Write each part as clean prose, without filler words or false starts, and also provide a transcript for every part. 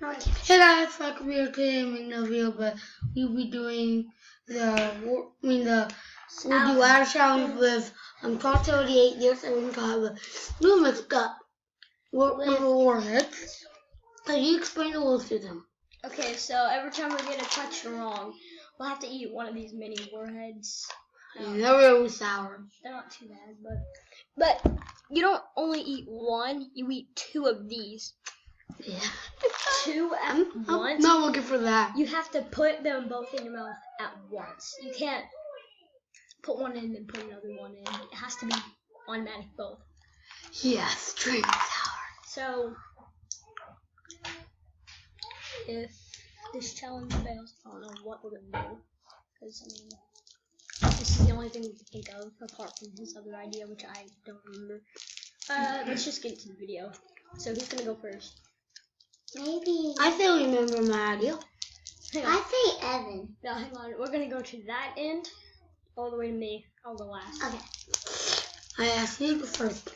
Hey guys, welcome here today. Making a video, but we'll be doing the Would You Rather challenge with Todd7807 Todd. But we mixed up warheads. Can you explain the rules to them? Okay, so every time we get a question wrong, we'll have to eat one of these mini warheads. They're really sour. They're not too bad, but you don't only eat one, you eat two of these. Yeah. Two at once? I'm not looking for that. You have to put them both in your mouth at once. You can't put one in and put another one in. It has to be automatic both. Yes, drink sour. So, if this challenge fails, I don't know what we're going to do. Because, this is the only thing we can think of, apart from his other idea, which I don't remember. Let's just get into the video. So, who's going to go first? Maybe. I still remember my idea. I say Evan. No, hang on. We're going to go to that end, all the way to me. I'll go last. Okay. I asked you to go first.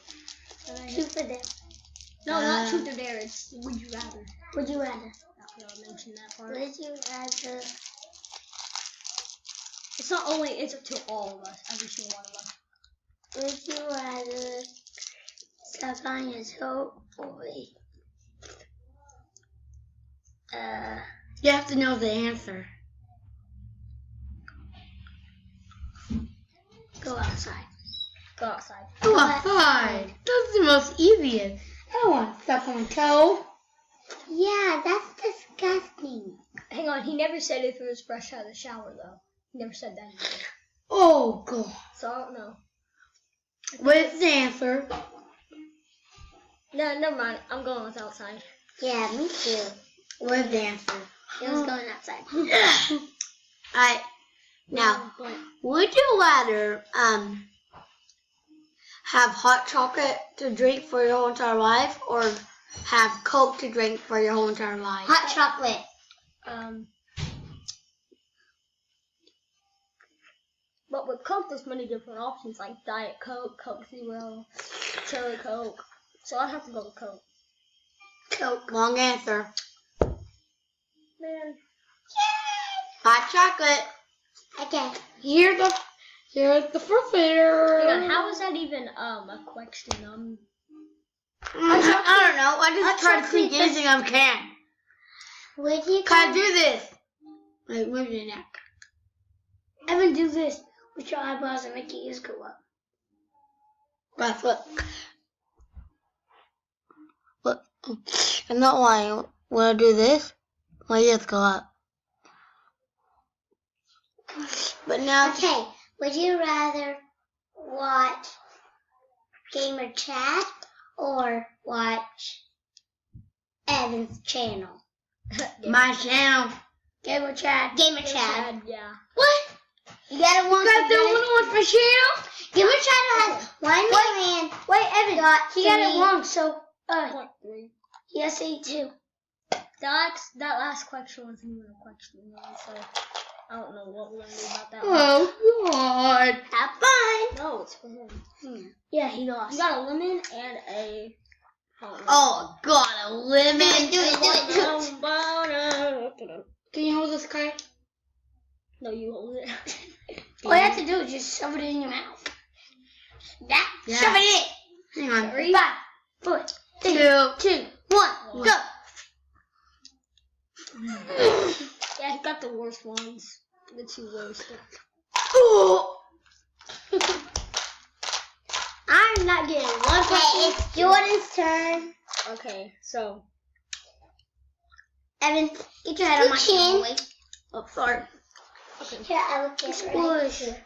Truth or dare? No, not truth or dare. It's would you rather. Would you rather? I'll mention that part. Would you rather? It's not only, it's up to all of us, every single one of us. Would you rather suck on your toe or You have to know the answer. go outside? Go outside. Go outside. That's the most easiest. I don't want to step on my toe. Yeah, that's disgusting. Hang on, he never said if it was fresh out of the shower, though. He never said that either. Oh, God. So I don't know. What's the answer? No, never mind. I'm going with outside. Yeah, me too. What's the answer? It was going outside. Alright. Now, But would you rather have hot chocolate to drink for your whole entire life, or have Coke to drink for your whole entire life? Hot chocolate. But with Coke, there's many different options like Diet Coke, Coke Zero, Cherry Coke. So I'd have to go with Coke. Coke. Wrong answer. Man. Hot chocolate. Okay. Here's the first layer. Hang on, how is that even a question? I don't know. I just tried to think anything I can. Would you? Can I do this? Like, move your neck. Evan, do this with your eyebrows and make your ears go up. Right foot. Look. I'm not lying. When I do this, my ears go up. But now... Okay. Would you rather watch Gamer Chat or watch Evan's channel? My channel. Gamer Chat. Gamer Chat. Yeah. What? You got it wrong. You guys don't want to watch my channel? Gamer Chat has 1 million. Wait, Evan. He got it wrong. So, 0.3. he has to eat 2. That last question wasn't even a question, so I don't know what we're gonna do about that one. Oh, God. Have fun. No, it's for him. Yeah, he lost. You got a lemon and a. Oh, God, a lemon. Do it. Can you hold this card? No, you hold it. All you have to do is just shove it in your mouth. Yeah. Shove it in. Hang on. 3, 5, 4, 3, 2, 1, go. Yeah, he got the worst ones. The 2 worst. Oh. I'm not getting one. Okay, it's Jordan's turn. Okay, so. Evan, get your head on my chin. Oh, sorry. Okay. Here, I will get it.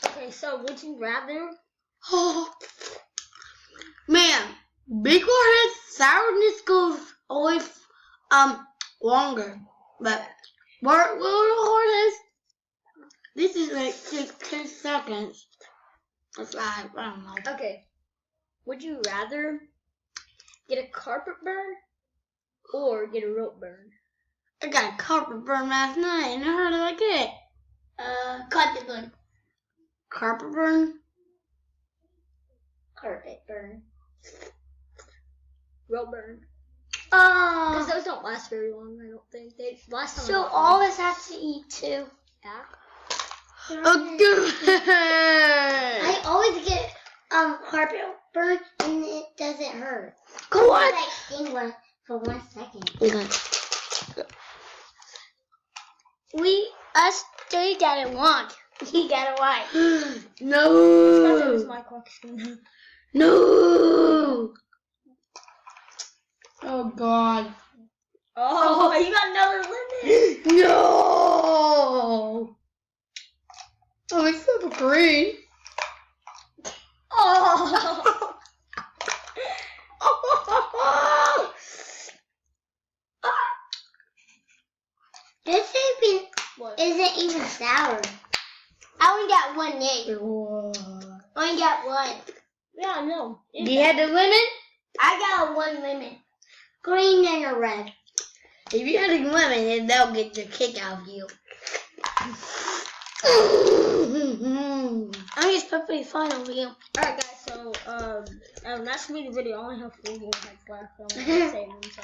Okay, so would you rather? Oh. Man, big warheads, sourness goes always longer. But little warheads, this is like 10 seconds. That's I don't know. Okay. Would you rather get a carpet burn or get a rope burn? I got a carpet burn last night, and how did I get it? Carpet burn. Carpet burn? Carpet burn. Rope burn. Because those don't last very long, I don't think. Last time. So all of us have to eat too. Yeah. I always get heartburn and it doesn't hurt. Go on. Like sting one for 1 second. Okay. Us three got it wrong. He got it right. It No. was my question. No. Oh God. Oh, you got another lemon. No. Oh, it's so green. Oh. This isn't even sour. I only got one egg. Only got one. Yeah, no. Do you have the lemon? I got one lemon. Green and a red. If you had a lemon, then they'll get the kick out of you. I'm just perfectly fine over here. Alright, guys, so, that's gonna be the video. I only have 4 more heads left. So I'm gonna save them. So